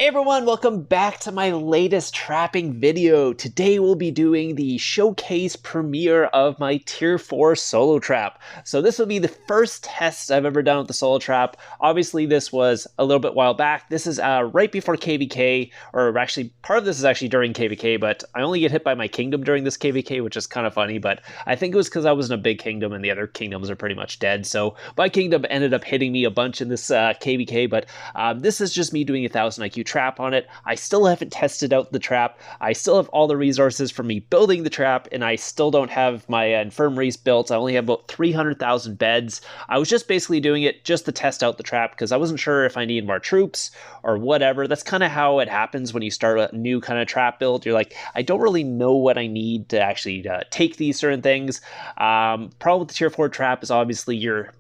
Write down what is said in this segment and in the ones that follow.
Hey everyone, welcome back to my latest trapping video. Today we'll be doing the showcase premiere of my tier 4 solo trap. So this will be the first test I've ever done with the solo trap. Obviously this was a little bit while back. This is right before KVK, or actually part of this is actually during KVK, but I only get hit by my kingdom during this KVK, which is kind of funny, but I think it was because I was in a big kingdom and the other kingdoms are pretty much dead. So my kingdom ended up hitting me a bunch in this KVK, but this is just me doing 1000 IQ trap on it. I still haven't tested out the trap. I still have all the resources from me building the trap, and I still don't have my infirmaries built. I only have about 300,000 beds. I was just basically doing it just to test out the trap because I wasn't sure if I needed more troops or whatever. That's kind of how it happens when you start a new kind of trap build. You're like, I don't really know what I need to actually take these certain things. Problem with the tier 4 trap is obviously your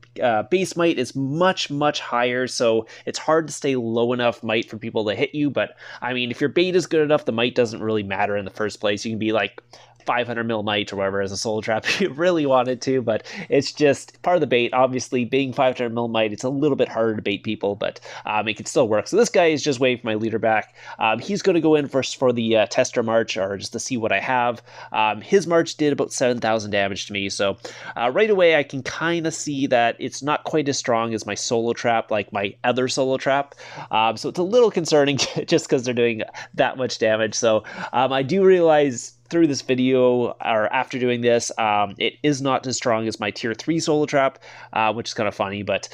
base might is much higher, so it's hard to stay low enough might for people to hit you. But I mean, if your bait is good enough, the might doesn't really matter in the first place. You can be like 500 mil might or whatever as a solo trap if you really wanted to, but it's just part of the bait. Obviously, being 500 mil might, it's a little bit harder to bait people, but it can still work. So this guy is just waiting for my leader back. He's going to go in first for the tester march, or just to see what I have. His march did about 7,000 damage to me, so right away I can kind of see that it's not quite as strong as my solo trap, like my other solo trap. So it's a little concerning just because they're doing that much damage. So I do realize through this video, or after doing this, it is not as strong as my tier 3 solo trap, which is kind of funny, but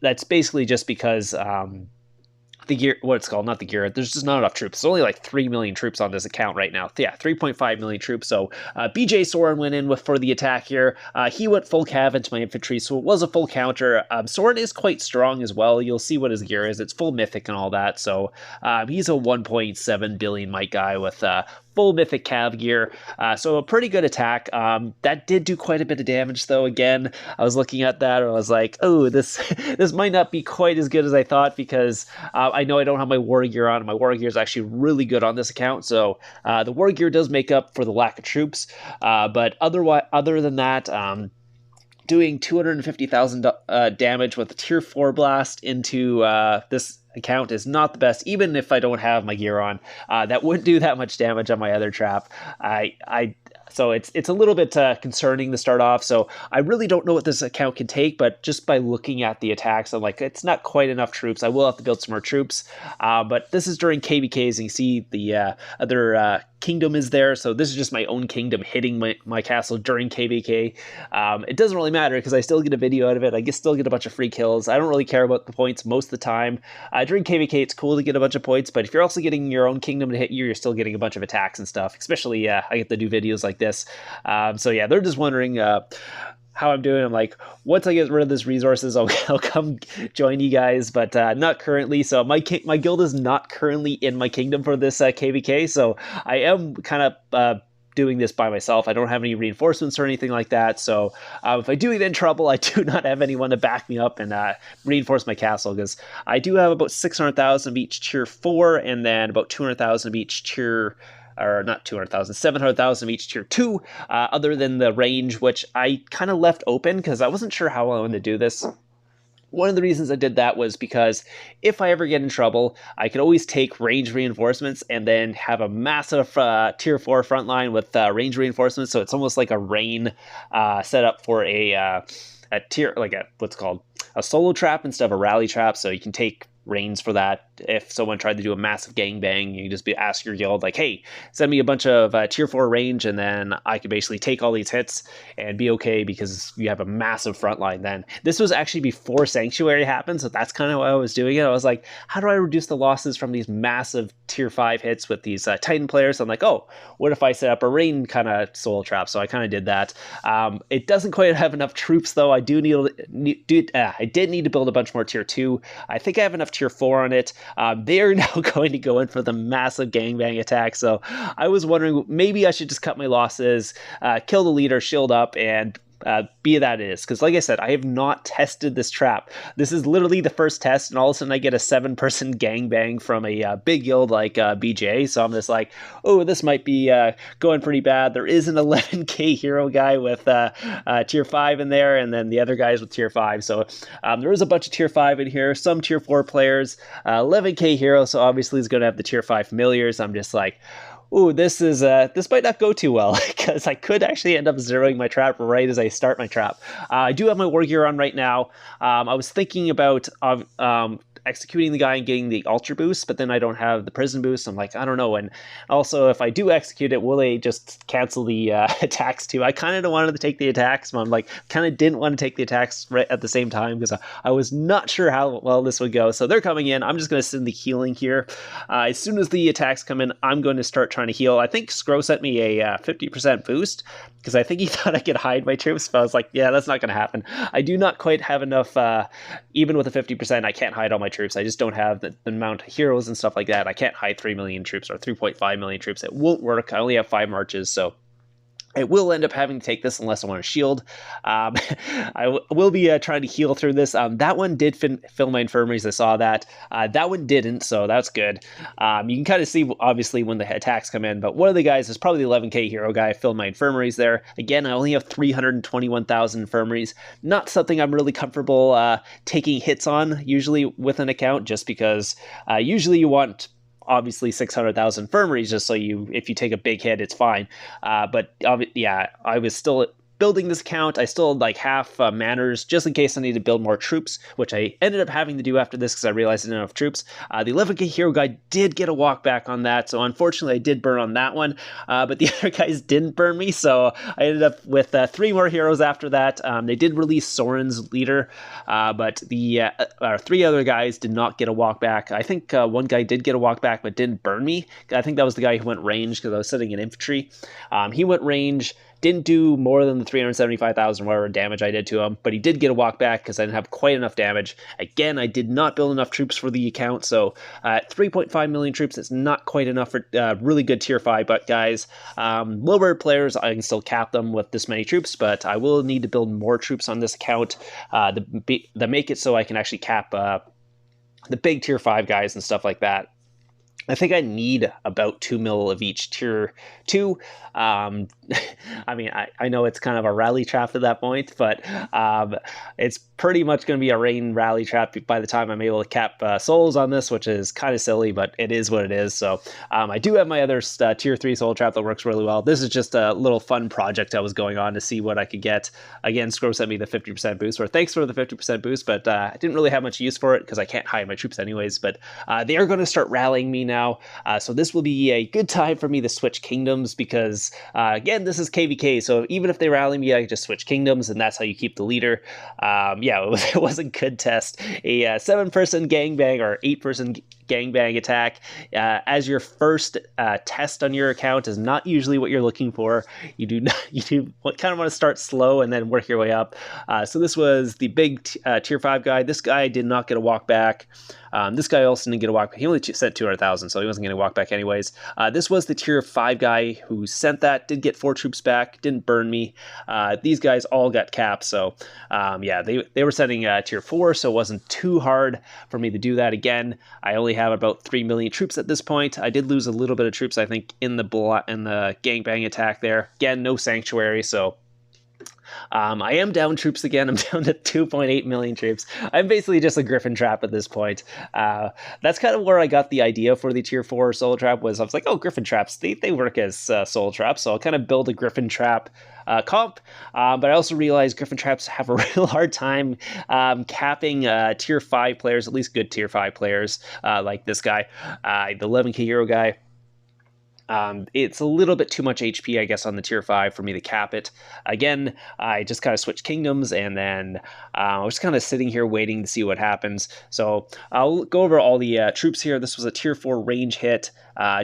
that's basically just because the gear, what it's called, not the gear, there's just not enough troops. There's only like 3 million troops on this account right now. Yeah, 3.5 million troops. So BJ Soren went in for the attack here. He went full cav into my infantry, so it was a full counter. Soren is quite strong as well. You'll see what his gear is. It's full mythic and all that. So he's a 1.7 billion might guy with full mythic cav gear, so a pretty good attack. That did do quite a bit of damage though. Again, I was looking at that and I was like, oh, this might not be quite as good as I thought, because I know I don't have my war gear on. My war gear is actually really good on this account, so the war gear does make up for the lack of troops, but other than that, doing 250,000 damage with a tier 4 blast into this account is not the best, even if I don't have my gear on. That wouldn't do that much damage on my other trap. So it's a little bit concerning to start off. So I really don't know what this account can take, but just by looking at the attacks, I'm like, it's not quite enough troops. I will have to build some more troops. But this is during KVKs, and you see the other kingdom is there. So this is just my own kingdom hitting my castle during KVK. It doesn't really matter because I still get a video out of it. I still get a bunch of free kills. I don't really care about the points most of the time. During KVK, it's cool to get a bunch of points, but if you're also getting your own kingdom to hit you, you're still getting a bunch of attacks and stuff. Especially, I get to do videos like this. So yeah, they're just wondering how I'm doing. I'm like, once I get rid of this resources, I'll come join you guys, but not currently. So my guild is not currently in my kingdom for this KVK, so I am kind of doing this by myself. I don't have any reinforcements or anything like that, so if I do get in trouble, I do not have anyone to back me up and reinforce my castle, because I do have about 600,000 of each tier 4, and then about 200,000 of each tier, or not 200,000, 700,000 of each tier 2, other than the range, which I kind of left open because I wasn't sure how I wanted to do this. One of the reasons I did that was because if I ever get in trouble, I could always take range reinforcements and then have a massive tier 4 front line with range reinforcements. So it's almost like a rain setup for a tier, like what's called a solo trap instead of a rally trap. So you can take reins for that. If someone tried to do a massive gangbang, you can just ask your guild, like, hey, send me a bunch of tier 4 range, and then I could basically take all these hits and be okay because you have a massive front line then. This was actually before Sanctuary happened, so that's kind of why I was doing it. I was like, how do I reduce the losses from these massive tier 5 hits with these Titan players? I'm like, oh, what if I set up a rain kind of solo trap? So I kind of did that. It doesn't quite have enough troops, though. I did need to build a bunch more tier 2. I think I have enough tier 4 on it. They are now going to go in for the massive gangbang attack, so I was wondering maybe I should just cut my losses, kill the leader, shield up, and be that it is. Because like I said, I have not tested this trap. This is literally the first test, and all of a sudden I get a 7-person gangbang from a big guild like BJ. So I'm just like, oh, this might be going pretty bad. There is an 11k hero guy with tier 5 in there, and then the other guys with tier 5. So there is a bunch of tier 5 in here, some tier 4 players, 11k hero, so obviously he's going to have the tier 5 familiars. I'm just like, ooh, this might not go too well, because I could actually end up zeroing my trap right as I start my trap. I do have my war gear on right now. I was thinking about executing the guy and getting the ultra boost, but then I don't have the prison boost. I'm like, I don't know. And also, if I do execute it, will they just cancel the attacks too? I kind of wanted to take the attacks, but I'm like, kind of didn't want to take the attacks right at the same time, because I was not sure how well this would go. So they're coming in. I'm just going to send the healing here. As soon as the attacks come in, I'm going to start trying to heal. I think Scro sent me a 50% boost, because I think he thought I could hide my troops, but I was like, yeah, that's not going to happen. I do not quite have enough, even with a 50%, I can't hide all my troops. I just don't have the amount of heroes and stuff like that. I can't hide 3 million troops or 3.5 million troops. It won't work. I only have 5 marches, so I will end up having to take this unless I want to shield. I will be trying to heal through this. That one did fill my infirmaries. I saw that. That one didn't, so that's good. You can kind of see, obviously, when the attacks come in, but one of the guys is probably the 11k hero guy. I filled my infirmaries there. Again, I only have 321,000 infirmaries. Not something I'm really comfortable taking hits on, usually, with an account, just because usually you want obviously 600,000 infirmaries, just so if you take a big hit, it's fine. But yeah, I was still building this account. I still had like half manners just in case I need to build more troops, which I ended up having to do after this because I realized I didn't have enough troops. The 11k hero guy did get a walk back on that, so unfortunately I did burn on that one, but the other guys didn't burn me, so I ended up with 3 more heroes after that. They did release Soren's leader, but the 3 other guys did not get a walk back. I think one guy did get a walk back but didn't burn me. I think that was the guy who went range, because I was sitting in infantry. He went range, didn't do more than the 375,000 whatever damage I did to him, but he did get a walk back because I didn't have quite enough damage. Again, I did not build enough troops for the account, so 3.5 million troops is not quite enough for really good tier 5, but guys, lower players, I can still cap them with this many troops, but I will need to build more troops on this account to make it so I can actually cap the big tier 5 guys and stuff like that. I think I need about 2 mil of each tier 2. I mean, I know it's kind of a rally trap at that point, but it's pretty much going to be a rain rally trap by the time I'm able to cap souls on this, which is kind of silly, but it is what it is. So I do have my other tier 3 soul trap that works really well. This is just a little fun project I was going on to see what I could get. Again, Scro sent me the 50% boost, or thanks for the 50% boost, but I didn't really have much use for it because I can't hide my troops anyways, but they are going to start rallying me now. So this will be a good time for me to switch kingdoms, because again, this is KVK, so even if they rally me, I just switch kingdoms, and that's how you keep the leader. Yeah, it was a good test. A 7-person gangbang or 8-person gangbang attack as your first test on your account is not usually what you're looking for. You do kind of want to start slow and then work your way up. So this was the big tier 5 guy. This guy did not get a walk back. This guy also didn't get a walk back. He only sent 200,000, so he wasn't going to walk back anyways. This was the tier 5 guy who sent that, did get 4 troops back, didn't burn me. These guys all got capped, so yeah, they were sending tier 4, so it wasn't too hard for me to do that. Again, I only have about 3 million troops at this point. I did lose a little bit of troops, I think, in the gangbang attack there. Again, no sanctuary, so I am down troops again. I'm down to 2.8 million troops. I'm basically just a griffin trap at this point. That's kind of where I got the idea for the tier 4 soul trap. Was I was like, oh, griffin traps, they work as soul traps, so I'll kind of build a griffin trap comp, but I also realized griffin traps have a real hard time capping tier 5 players, at least good tier 5 players, like this guy, the 11k hero guy. It's a little bit too much HP, I guess, on the tier 5 for me to cap it. Again, I just kind of switched kingdoms, and then I was kind of sitting here waiting to see what happens. So I'll go over all the troops here. This was a tier 4 range hit.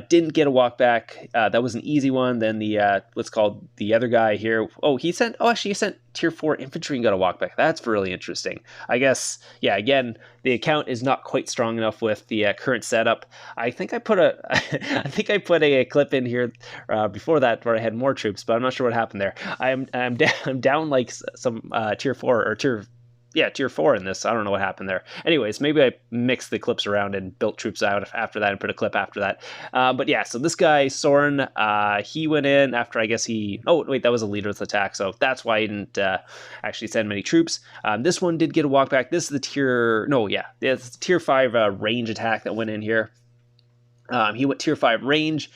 Didn't get a walk back. That was an easy one. Then the, let's call the other guy here. Oh, actually he sent tier 4 infantry and got a walk back. That's really interesting. I guess, yeah, again, the account is not quite strong enough with the current setup. I think I put a I think I put a clip in here before that where I had more troops, but I'm not sure what happened there. I'm down like some tier 4 or tier 4 in this. I don't know what happened there. Anyways, maybe I mixed the clips around and built troops out after that and put a clip after that. But yeah, so this guy, Soren, he went in after, I guess oh, wait, that was a leaderless attack, so that's why he didn't actually send many troops. This one did get a walk back. This is the it's the tier 5 range attack that went in here. He went tier 5 range,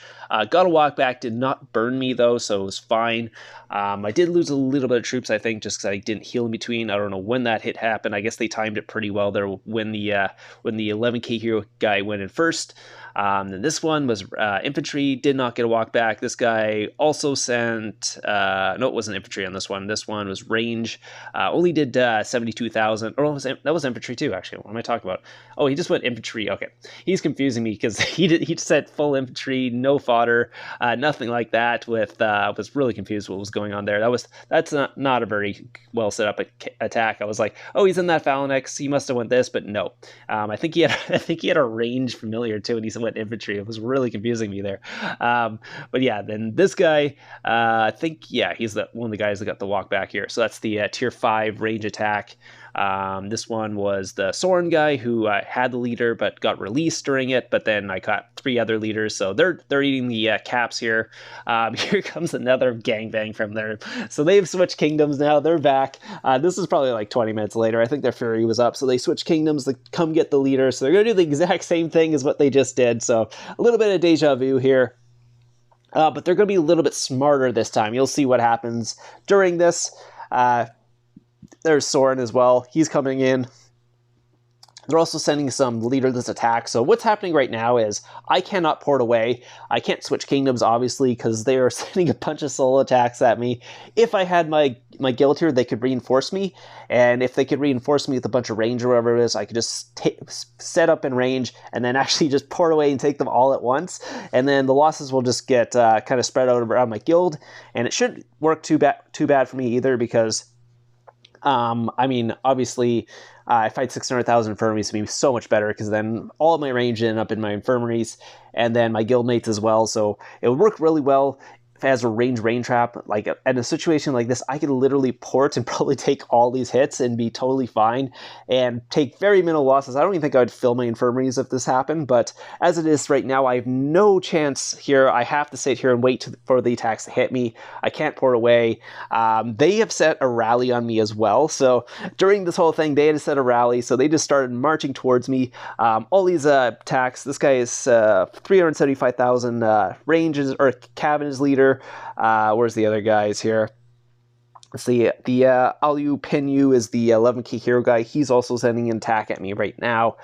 got a walk back, did not burn me though, so it was fine. I did lose a little bit of troops, I think, just because I didn't heal in between. I don't know when that hit happened. I guess they timed it pretty well there when the 11k hero guy went in first. Then this one was infantry, did not get a walk back. This guy also sent, no, it wasn't infantry on this one. This one was range, only did 72,000, or that was infantry too, actually. What am I talking about? Oh, he just went infantry. Okay, he's confusing me because he sent full infantry, no fodder, nothing like that. Was really confused what was going on there. That's not a very well set up attack. I was like, oh, he's in that phalanx, he must have went this, but no. I think he had a range familiar too, and he went infantry. It was really confusing me there. But yeah, then this guy, I think, yeah, he's one of the guys that got the walk back here. So that's the tier 5 range attack. This one was the Soren guy who had the leader but got released during it, but then I got 3 other leaders, so they're eating the caps here. Here comes another gangbang from there. So they've switched kingdoms now. They're back. This is probably like 20 minutes later. I think their fury was up, so they switched kingdoms to come get the leader. So they're going to do the exact same thing as what they just did. So a little bit of deja vu here. But they're going to be a little bit smarter this time. You'll see what happens during this. There's Soren as well. He's coming in. They're also sending some leaderless attacks. So what's happening right now is I cannot port away. I can't switch kingdoms, obviously, because they are sending a bunch of solo attacks at me. If I had my guild here, they could reinforce me. And if they could reinforce me with a bunch of range or whatever it is, I could just set up in range and then actually just port away and take them all at once. And then the losses will just get kind of spread out around my guild. And it shouldn't work too bad for me either, because I mean, obviously, if I had 600,000 infirmaries, it would be so much better, because then all of my range ended up in my infirmaries, and then my guildmates as well. So it would work really well as a range rain trap. Like in a situation like this, I could literally port and probably take all these hits and be totally fine and take very minimal losses. I don't even think I would fill my infirmaries if this happened, but as it is right now, I have no chance here. I have to sit here and wait for the attacks to hit me. I can't port away. They have set a rally on me as well. So during this whole thing, they had to set a rally. So they just started marching towards me. All these attacks, this guy is 375,000 ranges, or Cavan is leader. Where's the other guys here? Let's see, the Alu Pinyu is the 11k hero guy. He's also sending an attack at me right now.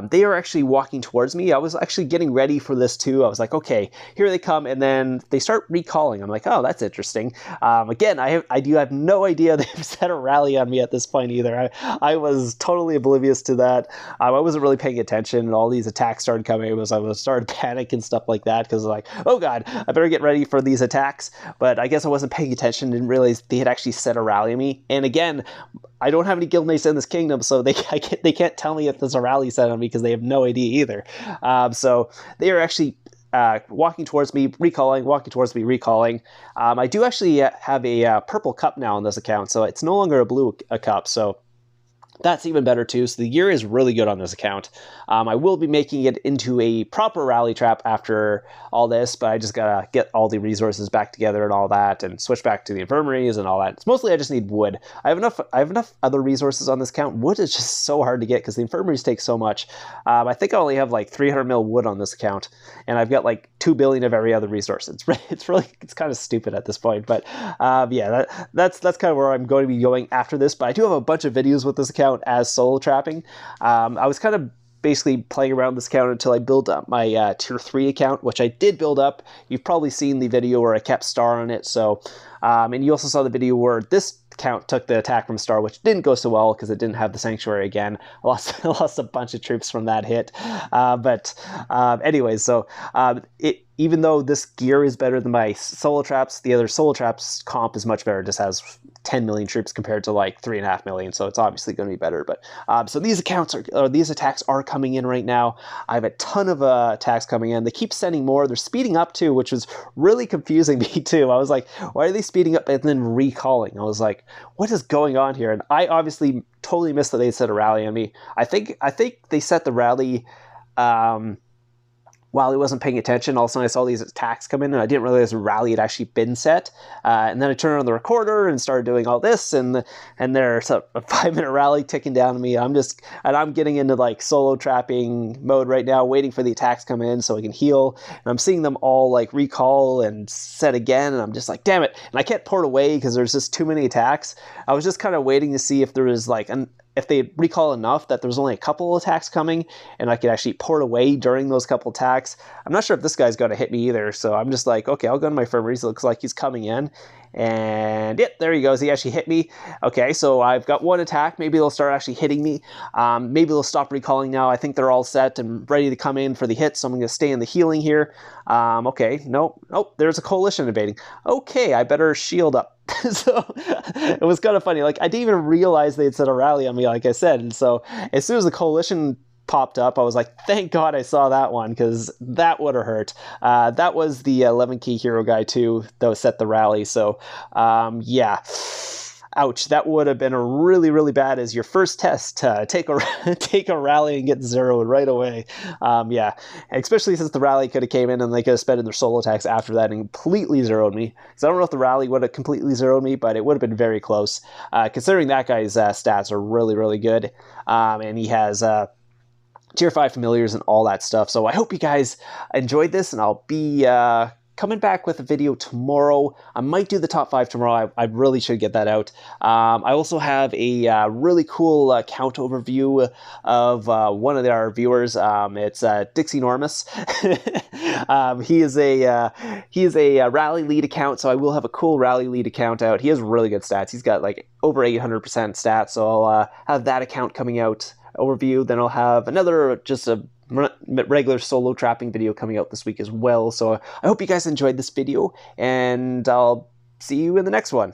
They are actually walking towards me. I was actually getting ready for this too. I was like, okay, here they come, and then they start recalling. I'm like, oh, that's interesting. Again, I do have no idea they've set a rally on me at this point either. I was totally oblivious to that. I wasn't really paying attention, and all these attacks started coming. I was started panic and stuff like that, because like, oh god, I better get ready for these attacks. But I guess I wasn't paying attention, didn't realize they had actually set a rally on me. And again, I don't have any guildmates in this kingdom, so they can't tell me if there's a rally set on me, because they have no idea either. So they are actually walking towards me, recalling, walking towards me, recalling. I do actually have a purple cup now on this account, so it's no longer a blue cup, so that's even better too. So the gear is really good on this account. I will be making it into a proper rally trap after all this, but I just gotta get all the resources back together and all that, and switch back to the infirmaries and all that. It's mostly I just need wood. I have enough other resources on this account. Wood is just so hard to get because the infirmaries take so much. I think I only have like 300 mil wood on this account, and I've got like 2 billion of every other resource. It's kind of stupid at this point, but yeah, that's kind of where I'm going to be going after this. But I do have a bunch of videos with this account as solo trapping. I was kind of basically playing around this account until I built up my tier 3 account, which I did build up. You've probably seen the video where I kept Star on it. So, and you also saw the video where this account took the attack from Star, which didn't go so well because it didn't have the Sanctuary again. I lost a bunch of troops from that hit. But anyways, so even though this gear is better than my solo traps, the other solo traps comp is much better. It just has 10 million troops compared to like 3.5 million, so it's obviously going to be better. But so these attacks are coming in right now. I have a ton of attacks coming in. They keep sending more. They're speeding up too, which was really confusing me too. I was like, why are they speeding up and then recalling? I was like, what is going on here? And I obviously totally missed that they set a rally on me. I think they set the rally while he wasn't paying attention. All of a sudden I saw these attacks come in and I didn't realize the rally had actually been set. And then I turned on the recorder and started doing all this, and there's a 5-minute rally ticking down to me. I'm getting into like solo trapping mode right now, waiting for the attacks to come in so I can heal. And I'm seeing them all like recall and set again, and I'm just like, damn it. And I can't port away because there's just too many attacks. I was just kind of waiting to see if there was like if they recall enough that there's only a couple of attacks coming and I could actually port away during those couple attacks. I'm not sure if this guy's going to hit me either, so I'm just like, okay, I'll go to my infirmaries. It looks like he's coming in. And yep, there he goes. He actually hit me. Okay, so I've got one attack. Maybe they'll start actually hitting me. Maybe they'll stop recalling now. I think they're all set and ready to come in for the hit, so I'm going to stay in the healing here. Okay, nope. Oh, there's a coalition invading. Okay, I better shield up. So it was kind of funny. Like, I didn't even realize they had set a rally on me, like I said. And so as soon as the coalition popped up, I was like, thank God I saw that one, because that would have hurt. That was the 11K hero guy too that was set the rally. So yeah, ouch, that would have been a really, really bad as your first test. Take a rally and get zeroed right away. Yeah, especially since the rally could have came in and they could have spent their solo attacks after that and completely zeroed me. So I don't know if the rally would have completely zeroed me, but it would have been very close, considering that guy's stats are really, really good. And he has tier 5 familiars and all that stuff. So I hope you guys enjoyed this, and I'll be coming back with a video tomorrow. I might do the top 5 tomorrow. I really should get that out. I also have a really cool count overview of one of our viewers. It's Dixie Normus. He is a rally lead account, so I will have a cool rally lead account out. He has really good stats. He's got like over 800% stats, so I'll have that account coming out overview. Then I'll have another just a regular solo trapping video coming out this week as well. So I hope you guys enjoyed this video, and I'll see you in the next one.